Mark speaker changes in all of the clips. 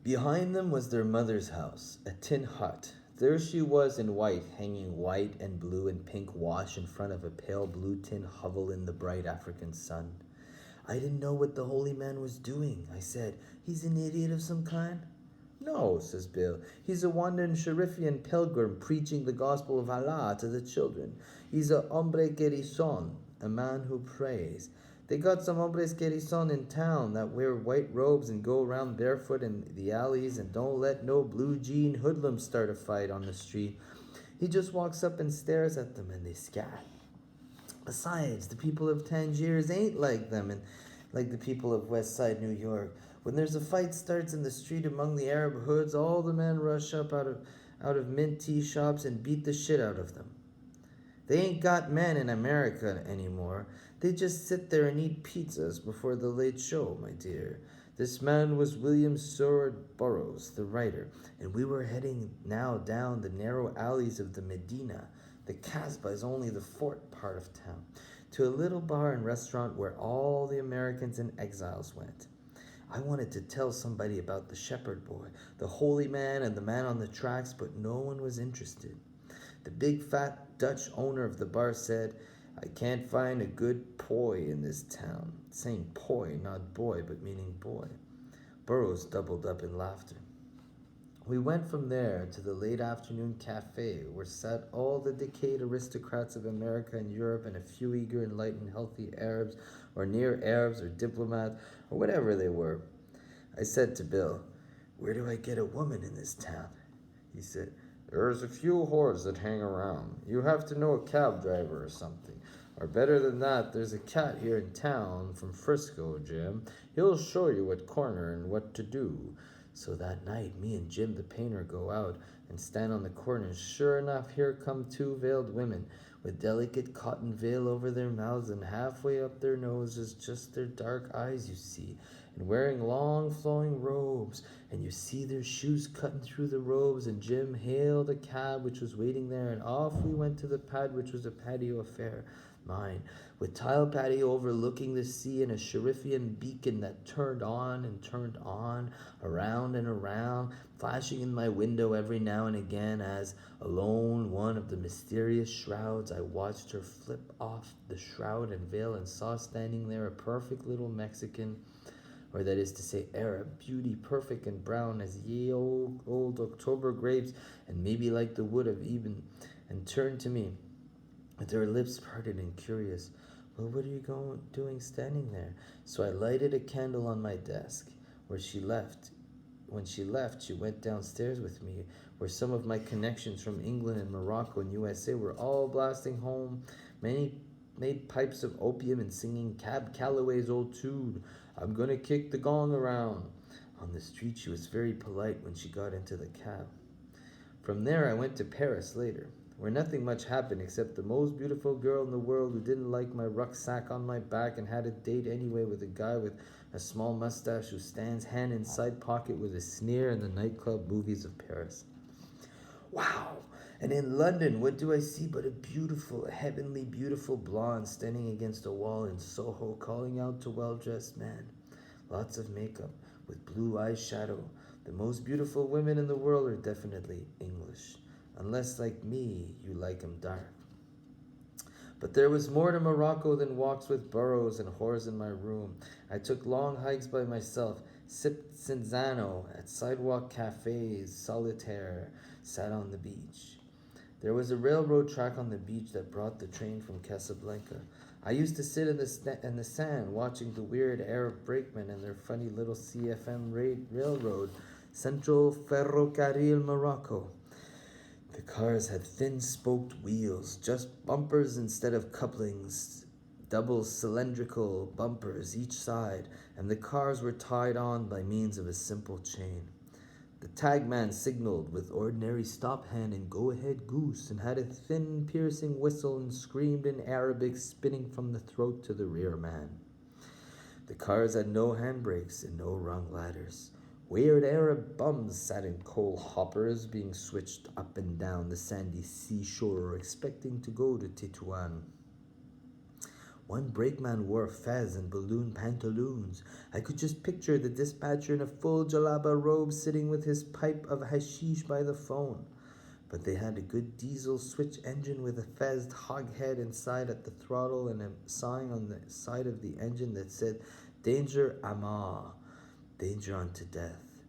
Speaker 1: Behind them was their mother's house, a tin hut. There she was in white, hanging white and blue and pink wash in front of a pale blue tin hovel in the bright African sun. I didn't know what the holy man was doing. I said, "He's an idiot of some kind?" "No," says Bill. "He's a wandering Sherifian pilgrim preaching the gospel of Allah to the children. He's a hombre guerison, a man who prays. They got some hombres guerison in town that wear white robes and go around barefoot in the alleys and don't let no blue jean hoodlums start a fight on the street. He just walks up and stares at them and they scat. Besides, the people of Tangiers ain't like them and like the people of West Side New York. When there's a fight starts in the street among the Arab hoods, all the men rush up out of mint tea shops and beat the shit out of them. They ain't got men in America anymore. They just sit there and eat pizzas before the late show, my dear. This man was William Seward Burroughs, the writer, and we were heading now down the narrow alleys of the Medina. The Casbah is only the fort part of town, to a little bar and restaurant where all the Americans and exiles went. I wanted to tell somebody about the shepherd boy, the holy man, and the man on the tracks, but no one was interested. The big fat Dutch owner of the bar said, "I can't find a good poi in this town," saying poi, not boy, but meaning boy. Burroughs doubled up in laughter. We went from there to the late afternoon cafe where sat all the decayed aristocrats of America and Europe and a few eager, enlightened, healthy Arabs or near Arabs or diplomats or whatever they were. I said to Bill, "Where do I get a woman in this town?" He said, "There's a few whores that hang around. You have to know a cab driver or something. Or better than that, there's a cat here in town from Frisco, Jim. He'll show you what corner and what to do." So that night, me and Jim the painter go out and stand on the corner, and sure enough, here come two veiled women with delicate cotton veil over their mouths, and halfway up their noses just their dark eyes, you see, and wearing long flowing robes, and you see their shoes cutting through the robes, and Jim hailed a cab which was waiting there, and off we went to the pad, which was a patio affair, mine, with tile patio overlooking the sea and a Sherifian beacon that turned on, around and around, flashing in my window every now and again as, alone one of the mysterious shrouds, I watched her flip off the shroud and veil and saw standing there a perfect little Mexican, or that is to say Arab, beauty perfect and brown as ye old October grapes, and maybe like the wood of Eben, and turned to me with her lips parted and curious. "Well, what are you doing standing there?" So I lighted a candle on my desk. Where she left, When she left, she went downstairs with me, where some of my connections from England and Morocco and USA were all blasting home. Many made pipes of opium and singing Cab Calloway's old tune, "I'm gonna kick the gong around." On the street, she was very polite when she got into the cab. From there, I went to Paris later, where nothing much happened except the most beautiful girl in the world who didn't like my rucksack on my back and had a date anyway with a guy with a small mustache who stands hand in side pocket with a sneer in the nightclub movies of Paris. Wow! And in London, what do I see but a beautiful, heavenly, beautiful blonde standing against a wall in Soho calling out to well-dressed men. Lots of makeup, with blue eyeshadow. The most beautiful women in the world are definitely English. Unless, like me, you like 'em dark. But there was more to Morocco than walks with Burroughs and whores in my room. I took long hikes by myself, sipped Cinzano at sidewalk cafes, solitaire, sat on the beach. There was a railroad track on the beach that brought the train from Casablanca. I used to sit in the sand watching the weird Arab brakemen and their funny little CFM railroad, Central Ferrocarril Morocco. The cars had thin-spoked wheels, just bumpers instead of couplings, double cylindrical bumpers each side, and the cars were tied on by means of a simple chain. The tagman signaled with ordinary stop hand and go-ahead goose and had a thin, piercing whistle and screamed in Arabic, spinning from the throat to the rear man. The cars had no handbrakes and no rung ladders. Weird Arab bums sat in coal hoppers being switched up and down the sandy seashore expecting to go to Tetuan. One brakeman wore a fez and balloon pantaloons. I could just picture the dispatcher in a full jalaba robe sitting with his pipe of hashish by the phone. But they had a good diesel switch engine with a fezzed hoghead inside at the throttle and a sign on the side of the engine that said, "Danger Amar," danger unto death.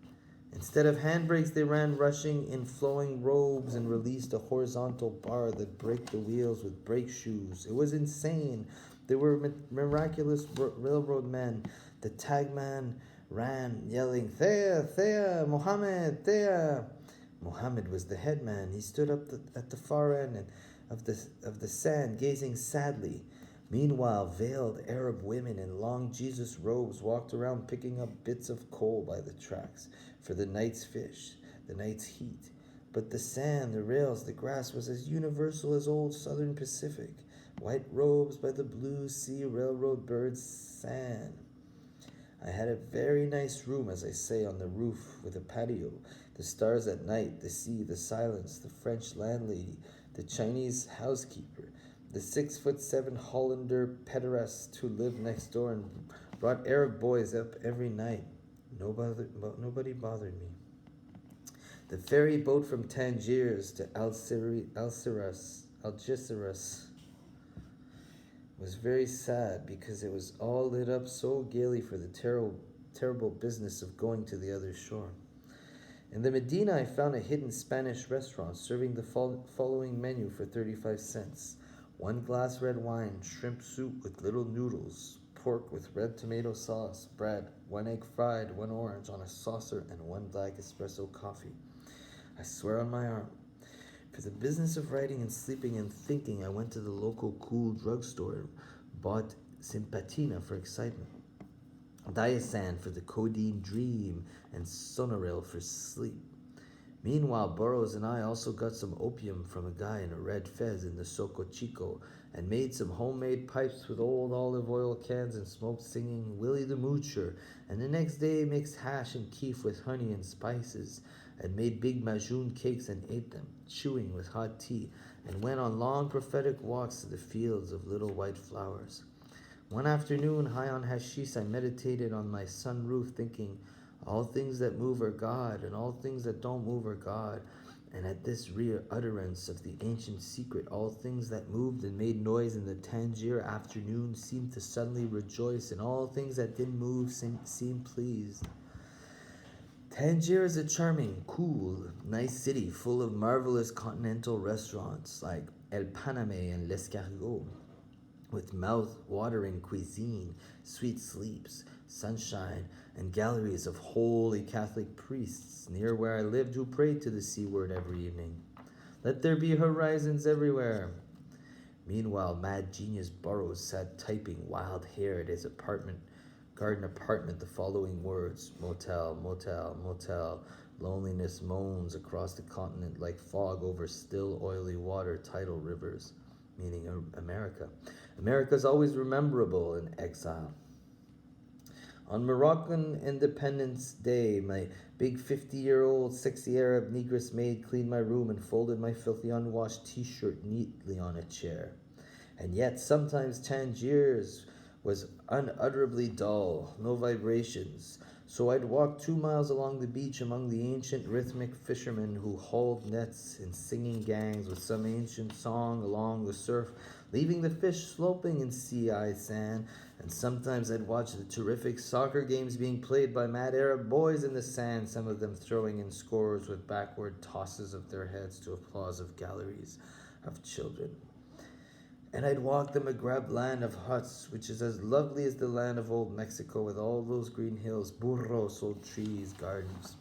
Speaker 1: Instead of handbrakes, they ran rushing in flowing robes and released a horizontal bar that braked the wheels with brake shoes. It was insane. They were miraculous railroad men. The tagman ran, yelling, "Thea, Thea, Mohammed, Thea." Mohammed was the headman. He stood up at the far end of the sand, gazing sadly. Meanwhile, veiled Arab women in long Jesus robes walked around picking up bits of coal by the tracks for the night's fish, the night's heat. But the sand, the rails, the grass was as universal as old Southern Pacific. White robes by the blue sea, railroad birds sang. I had a very nice room, as I say, on the roof with a patio. The stars at night, the sea, the silence, the French landlady, the Chinese housekeeper, the 6'7" Hollander pederast who lived next door and brought Arab boys up every night. Nobody bothered me. The ferry boat from Tangiers to Algeciras was very sad because it was all lit up so gaily for the terrible business of going to the other shore. In the Medina, I found a hidden Spanish restaurant serving the following menu for 35 cents. 1 glass red wine, shrimp soup with little noodles, pork with red tomato sauce, bread, 1 egg fried, 1 orange on a saucer, and 1 black espresso coffee. I swear on my arm. For the business of writing and sleeping and thinking, I went to the local cool drugstore and bought Sympatina for excitement, Diasan for the codeine dream, and Sonoril for sleep. Meanwhile, Burroughs and I also got some opium from a guy in a red fez in the Soco Chico and made some homemade pipes with old olive oil cans and smoked singing Willie the Moocher, and the next day mixed hash and keef with honey and spices and made big majoun cakes and ate them, chewing with hot tea, and went on long prophetic walks to the fields of little white flowers. One afternoon, high on hashish, I meditated on my sunroof thinking, all things that move are God, and all things that don't move are God. And at this re-utterance of the ancient secret, all things that moved and made noise in the Tangier afternoon seemed to suddenly rejoice, and all things that didn't move seemed pleased. Tangier is a charming, cool, nice city full of marvelous continental restaurants like El Paname and L'Escargot, with mouth-watering cuisine, sweet sleeps, sunshine, and galleries of holy Catholic priests near where I lived who prayed to the sea word every evening. Let there be horizons everywhere. Meanwhile, mad genius Burroughs sat typing, wild-haired, his garden apartment, the following words: motel, motel, motel. Loneliness moans across the continent like fog over still, oily water, tidal rivers, meaning America. America's always rememberable in exile. On Moroccan Independence Day, my big 50-year-old sexy Arab negress maid cleaned my room and folded my filthy unwashed t-shirt neatly on a chair. And yet sometimes Tangiers was unutterably dull, no vibrations. So I'd walk 2 miles along the beach among the ancient rhythmic fishermen who hauled nets in singing gangs with some ancient song along the surf, leaving the fish sloping in sea-eye sand. And sometimes I'd watch the terrific soccer games being played by mad Arab boys in the sand, some of them throwing in scores with backward tosses of their heads to applause of galleries of children. And I'd walk the Maghreb land of huts, which is as lovely as the land of old Mexico, with all those green hills, burros, old trees, gardens.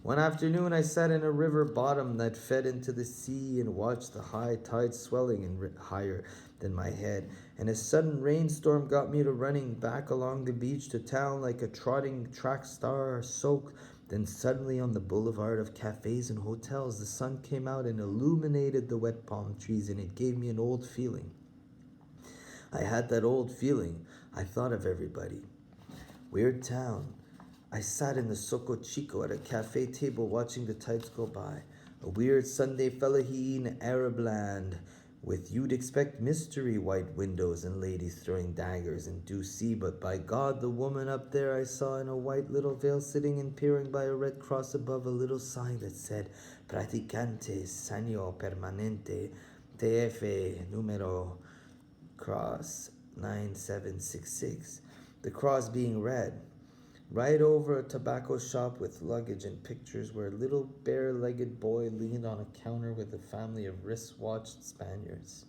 Speaker 1: One afternoon I sat in a river bottom that fed into the sea and watched the high tide swelling and higher than my head, and a sudden rainstorm got me to running back along the beach to town like a trotting track star, soaked. Then suddenly on the boulevard of cafes and hotels, the sun came out and illuminated the wet palm trees, and it gave me an old feeling. I had that old feeling. I thought of everybody. Weird town. I sat in the Soco Chico at a cafe table watching the tides go by. A weird Sunday fellahi in Arab land. With you'd expect mystery, white windows and ladies throwing daggers and do see, but by God, the woman up there I saw in a white little veil sitting and peering by a red cross above a little sign that said, Practicante Sanio Permanente TF Numero Cross 9766. The cross being red. Right over a tobacco shop with luggage and pictures where a little bare-legged boy leaned on a counter with a family of wrist-watched Spaniards.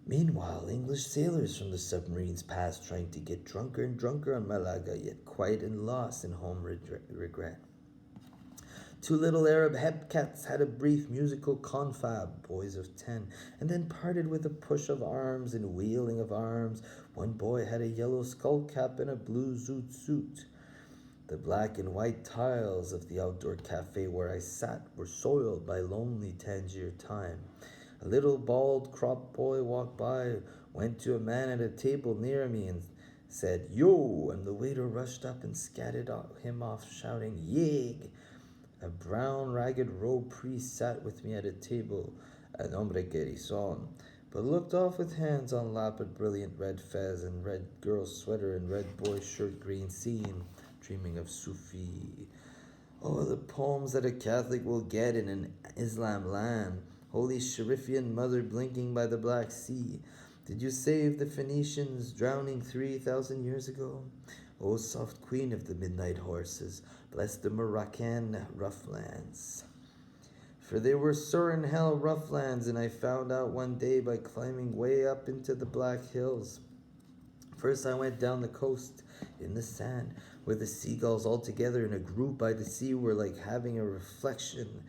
Speaker 1: Meanwhile, English sailors from the submarines passed trying to get drunker and drunker on Malaga, yet quiet and lost in home regret. Two little Arab hebcats had a brief musical confab, boys of 10, and then parted with a push of arms and wheeling of arms. One boy had a yellow skull cap and a blue zoot suit. The black and white tiles of the outdoor cafe where I sat were soiled by lonely Tangier time. A little bald cropped boy walked by, went to a man at a table near me and said, "Yo!" and the waiter rushed up and scattered him off, shouting, "Yig!" A brown, ragged robed priest sat with me at a table, an hombre guerison, but looked off with hands on lap at brilliant red fez and red girl's sweater and red boy's shirt green scene, dreaming of Sufi. Oh, the poems that a Catholic will get in an Islam land. Holy Sharifian mother blinking by the Black Sea. Did you save the Phoenicians drowning 3,000 years ago? O soft queen of the midnight horses, bless the Moroccan roughlands. For they were Surin hell roughlands, and I found out one day by climbing way up into the Black Hills. First I went down the coast in the sand, where the seagulls all together in a group by the sea were like having a refection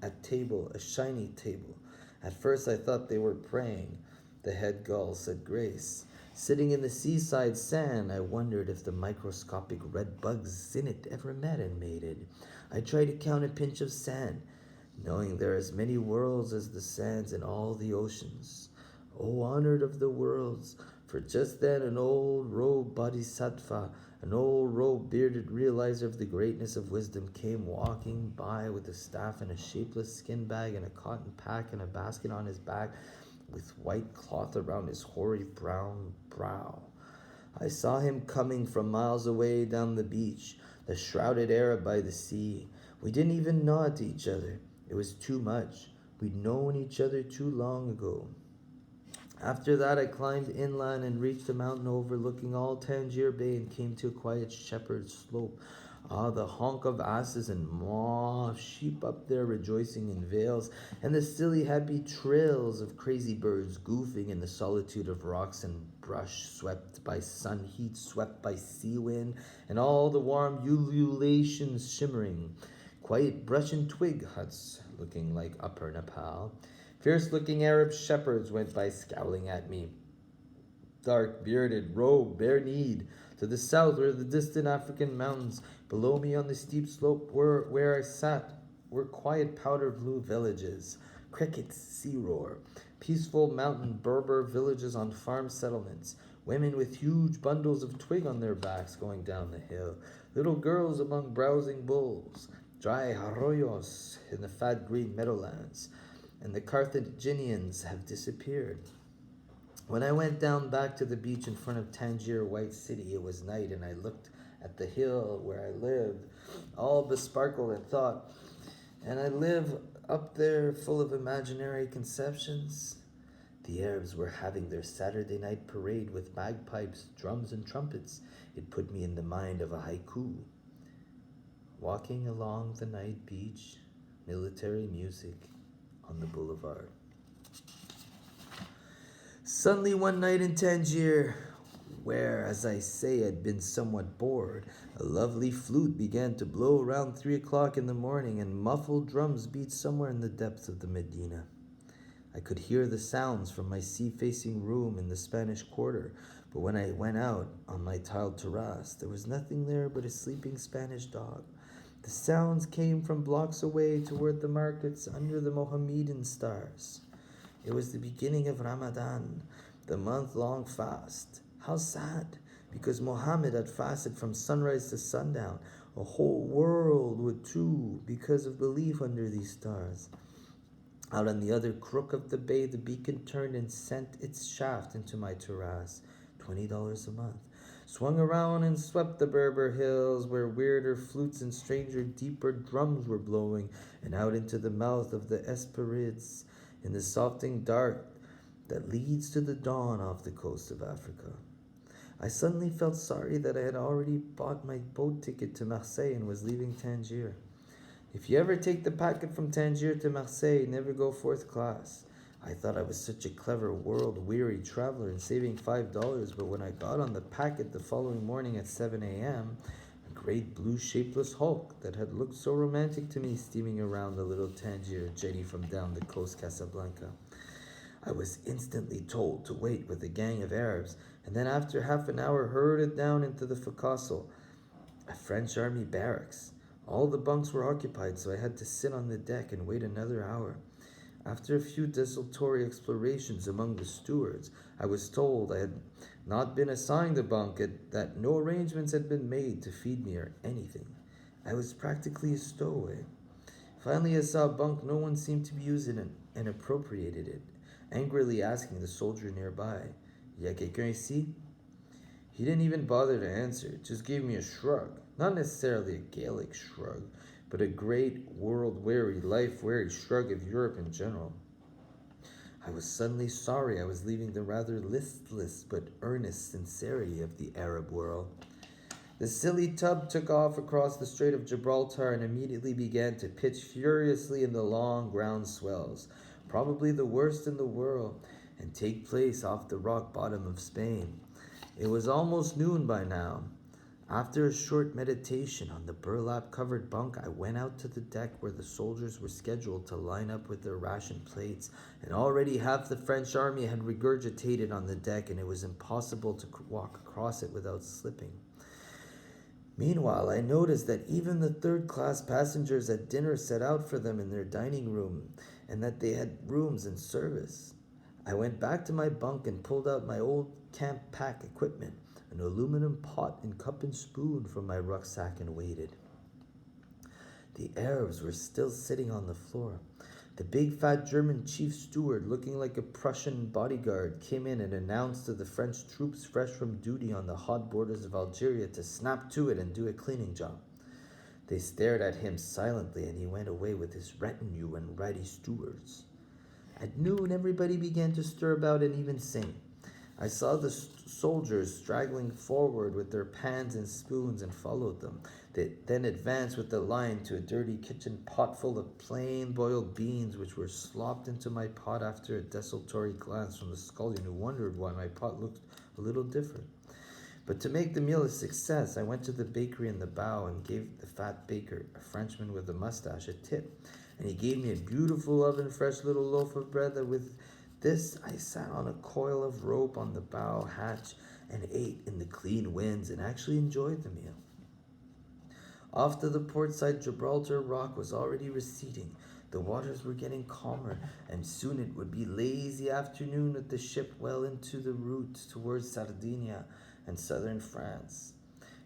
Speaker 1: at table, a shiny table. At first I thought they were praying. The head gull said grace. Sitting in the seaside sand, I wondered if the microscopic red bugs in it ever met and mated. I tried to count a pinch of sand, knowing there are as many worlds as the sands in all the oceans. O honored of the worlds, for just then an old robed bodhisattva, an old robed bearded realizer of the greatness of wisdom came walking by with a staff and a shapeless skin bag and a cotton pack and a basket on his back with white cloth around his hoary brown brow. I saw him coming from miles away down the beach, the shrouded Arab by the sea. We didn't even nod to each other. It was too much. We'd known each other too long ago. After that, I climbed inland and reached a mountain overlooking all Tangier Bay and came to a quiet shepherd's slope. Ah, the honk of asses and moo of sheep up there rejoicing in vales, and the silly happy trills of crazy birds goofing in the solitude of rocks and brush swept by sun heat, swept by sea wind, and all the warm ululations shimmering. Quiet brush and twig huts looking like Upper Nepal. Fierce-looking Arab shepherds went by scowling at me. Dark-bearded, robed, bare-kneed. To the south were the distant African mountains. Below me on the steep slope where I sat were quiet powder-blue villages. Crickets, sea roar. Peaceful mountain Berber villages on farm settlements. Women with huge bundles of twig on their backs going down the hill. Little girls among browsing bulls. Dry arroyos in the fat green meadowlands. And the Carthaginians have disappeared. When I went down back to the beach in front of Tangier White City, it was night, and I looked at the hill where I lived, all besparkled and thought, and I live up there full of imaginary conceptions. The Arabs were having their Saturday night parade with bagpipes, drums, and trumpets. It put me in the mind of a haiku. Walking along the night beach, military music on the boulevard. Suddenly one night in Tangier, where, as I say, I'd been somewhat bored, a lovely flute began to blow around 3 o'clock in the morning, and muffled drums beat somewhere in the depths of the Medina. I could hear the sounds from my sea-facing room in the Spanish Quarter, but when I went out on my tiled terrace, there was nothing there but a sleeping Spanish dog. The sounds came from blocks away toward the markets under the Mohammedan stars. It was the beginning of Ramadan, the month-long fast. How sad, because Muhammad had fasted from sunrise to sundown. A whole world would too, because of belief under these stars. Out on the other crook of the bay, the beacon turned and sent its shaft into my terrace. $20 a month. Swung around and swept the Berber hills, where weirder flutes and stranger, deeper drums were blowing, and out into the mouth of the Esperides, in the softening dark that leads to the dawn off the coast of Africa. I suddenly felt sorry that I had already bought my boat ticket to Marseille and was leaving Tangier. If you ever take the packet from Tangier to Marseille, never go fourth class. I thought I was such a clever, world-weary traveler and saving $5, but when I got on the packet the following morning at 7 a.m., a great blue shapeless hulk that had looked so romantic to me steaming around the little Tangier jetty from down the coast Casablanca. I was instantly told to wait with a gang of Arabs, and then after half an hour herded down into the forecastle, a French army barracks. All the bunks were occupied, so I had to sit on the deck and wait another hour. After a few desultory explorations among the stewards, I was told I had not been assigned a bunk, that no arrangements had been made to feed me or anything. I was practically a stowaway. Finally, I saw a bunk no one seemed to be using it and appropriated it, angrily asking the soldier nearby, "Y a quelqu'un ici?" He didn't even bother to answer, just gave me a shrug. Not necessarily a Gaelic shrug, but a great world-weary, life-weary shrug of Europe in general. I was suddenly sorry I was leaving the rather listless but earnest sincerity of the Arab world. The silly tub took off across the Strait of Gibraltar and immediately began to pitch furiously in the long ground swells, probably the worst in the world, and take place off the rock bottom of Spain. It was almost noon by now. After a short meditation on the burlap-covered bunk, I went out to the deck where the soldiers were scheduled to line up with their ration plates, and already half the French army had regurgitated on the deck, and it was impossible to walk across it without slipping. Meanwhile, I noticed that even the third-class passengers at dinner set out for them in their dining room, and that they had rooms in service. I went back to my bunk and pulled out my old camp pack equipment, an aluminum pot and cup and spoon from my rucksack, and waited. The Arabs were still sitting on the floor. The big fat German chief steward, looking like a Prussian bodyguard, came in and announced to the French troops fresh from duty on the hot borders of Algeria to snap to it and do a cleaning job. They stared at him silently, and he went away with his retinue and ratty stewards. At noon, everybody began to stir about and even sing. I saw the soldiers straggling forward with their pans and spoons and followed them. They then advanced with the line to a dirty kitchen pot full of plain boiled beans, which were slopped into my pot after a desultory glance from the scullion, who wondered why my pot looked a little different. But to make the meal a success, I went to the bakery in the bow and gave the fat baker, a Frenchman with a mustache, a tip. And he gave me a beautiful oven-fresh little loaf of bread that with this, I sat on a coil of rope on the bow hatch and ate in the clean winds and actually enjoyed the meal. Off to the port side, Gibraltar Rock was already receding. The waters were getting calmer, and soon it would be lazy afternoon with the ship well into the route towards Sardinia and southern France.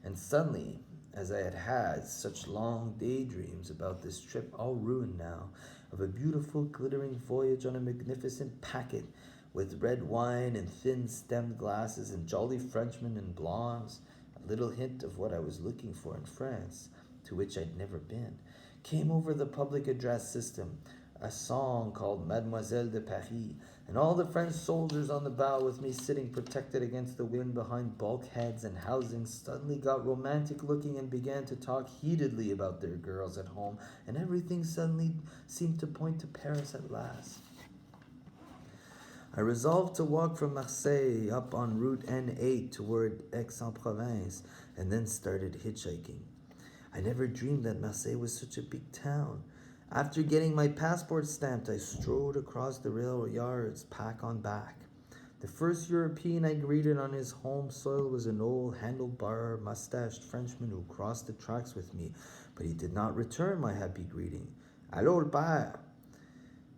Speaker 1: And suddenly, as I had had such long daydreams about this trip, all ruined now, of a beautiful glittering voyage on a magnificent packet with red wine and thin-stemmed glasses and jolly Frenchmen and blondes, a little hint of what I was looking for in France, to which I'd never been, came over the public address system, a song called Mademoiselle de Paris, and all the French soldiers on the bow with me sitting protected against the wind behind bulkheads and housings suddenly got romantic looking and began to talk heatedly about their girls at home, and everything suddenly seemed to point to Paris at last. I resolved to walk from Marseille up on Route N8 toward Aix-en-Provence, and then started hitchhiking. I never dreamed that Marseille was such a big town. After getting my passport stamped, I strode across the rail yards, pack on back. The first European I greeted on his home soil was an old handlebar, mustached Frenchman who crossed the tracks with me, but he did not return my happy greeting. Allô, le père!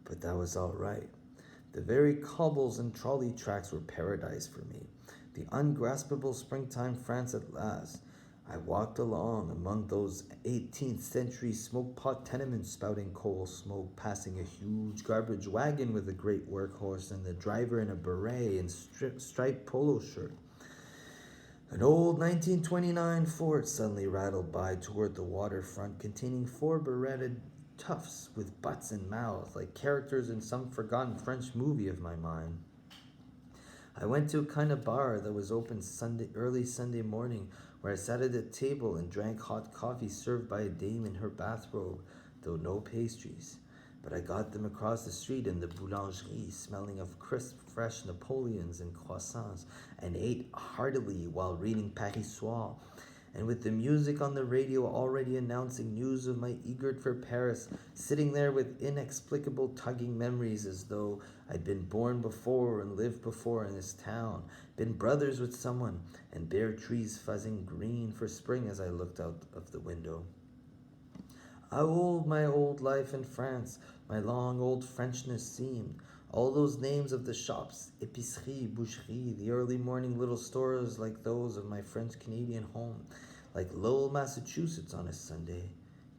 Speaker 1: But that was all right. The very cobbles and trolley tracks were paradise for me. The ungraspable springtime France at last. I walked along among those 18th century smoke pot tenements spouting coal smoke, passing a huge garbage wagon with a great workhorse and the driver in a beret and striped polo shirt. An old 1929 Ford suddenly rattled by toward the waterfront, containing four beretted toughs with butts and mouths, like characters in some forgotten French movie of my mind. I went to a kind of bar that was open early Sunday morning, where I sat at a table and drank hot coffee served by a dame in her bathrobe, though no pastries. But I got them across the street in the boulangerie, smelling of crisp, fresh Napoleons and croissants, and ate heartily while reading Paris Soir. And with the music on the radio already announcing news of my eagerness for Paris, sitting there with inexplicable tugging memories as though I'd been born before and lived before in this town, been brothers with someone, and bare trees fuzzing green for spring as I looked out of the window. How old my old life in France, my long old Frenchness seemed. All those names of the shops, épicerie, boucherie, the early morning little stores like those of my French-Canadian home, like Lowell, Massachusetts on a Sunday.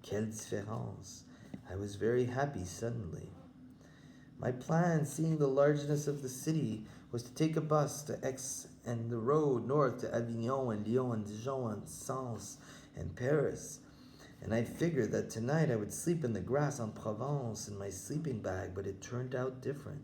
Speaker 1: Quelle différence! I was very happy suddenly. My plan, seeing the largeness of the city, was to take a bus to Aix and the road north to Avignon and Lyon and Dijon and Sens and Paris. And I figured that tonight I would sleep in the grass en Provence in my sleeping bag, but it turned out different.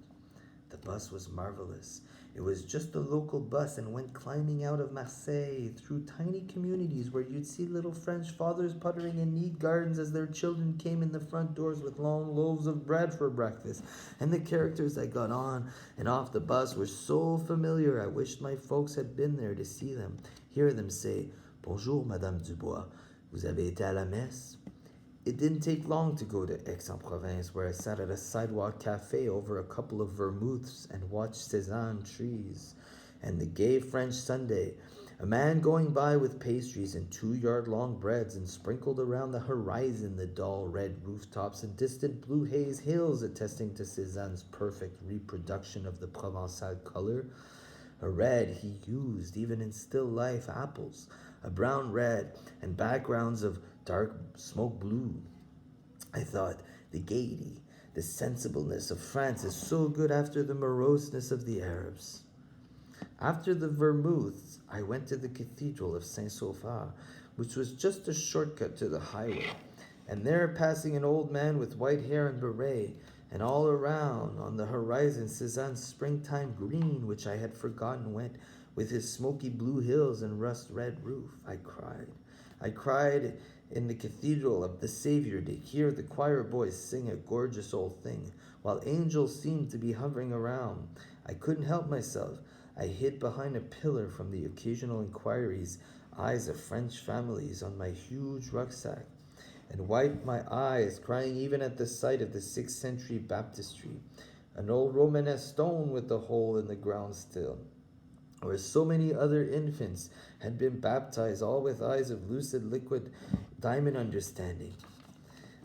Speaker 1: The bus was marvelous. It was just a local bus and went climbing out of Marseille through tiny communities where you'd see little French fathers puttering in neat gardens as their children came in the front doors with long loaves of bread for breakfast. And the characters that got on and off the bus were so familiar I wished my folks had been there to see them, hear them say, "Bonjour, Madame Dubois. Vous avez été à la messe?" It didn't take long to go to Aix-en-Provence, where I sat at a sidewalk cafe over a couple of vermouths and watched Cézanne trees. And the gay French Sunday, a man going by with pastries and 2-yard-long breads, and sprinkled around the horizon the dull red rooftops and distant blue haze hills attesting to Cézanne's perfect reproduction of the Provençal color. A red he used even in still life apples, a brown red, and backgrounds of dark smoke blue. I thought, the gaiety, the sensibleness of France is so good after the moroseness of the Arabs. After the vermouths, I went to the Cathedral of Saint-Sophia, which was just a shortcut to the highway, and there, passing an old man with white hair and beret, and all around on the horizon Cézanne's springtime green, which I had forgotten went, with his smoky blue hills and rust-red roof, I cried. I cried in the Cathedral of the Savior to hear the choir boys sing a gorgeous old thing, while angels seemed to be hovering around. I couldn't help myself. I hid behind a pillar from the occasional inquiries, eyes of French families on my huge rucksack, and wiped my eyes, crying even at the sight of the 6th century baptistry, an old Romanesque stone with the hole in the ground still, where so many other infants had been baptized, all with eyes of lucid liquid diamond understanding.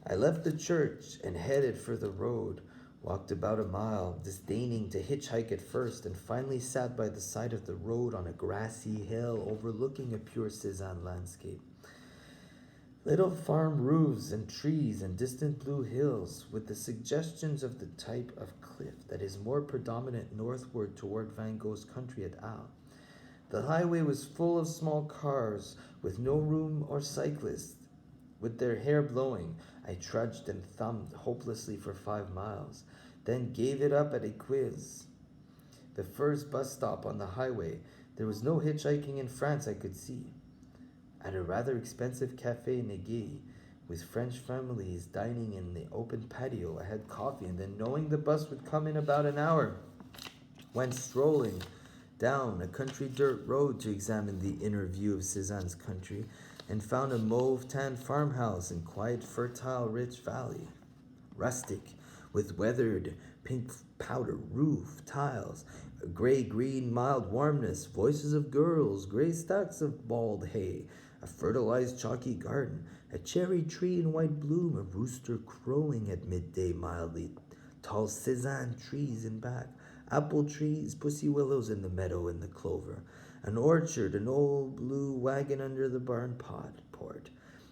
Speaker 1: I left the church and headed for the road, walked about a mile, disdaining to hitchhike at first, and finally sat by the side of the road on a grassy hill overlooking a pure Cézanne landscape. Little farm roofs and trees and distant blue hills with the suggestions of the type of cliff that is more predominant northward toward Van Gogh's country at Arles. The highway was full of small cars with no room or cyclists. With their hair blowing, I trudged and thumbed hopelessly for 5 miles, then gave it up at Équuz, the first bus stop on the highway. There was no hitchhiking in France I could see. At a rather expensive cafe Négué, with French families dining in the open patio, I had coffee, and then, knowing the bus would come in about an hour, went strolling down a country dirt road to examine the inner view of Cézanne's country, and found a mauve-tan farmhouse in quiet, fertile, rich valley, rustic, with weathered pink powder roof, tiles, a gray-green mild warmness, voices of girls, gray stacks of bald hay, a fertilized chalky garden, a cherry tree in white bloom, a rooster crowing at midday mildly, tall Cézanne trees in back, Apple trees, pussy willows in the meadow and the clover. An orchard, an old blue wagon under the barn port.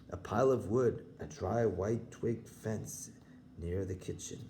Speaker 1: A pile of wood, a dry white twigged fence near the kitchen.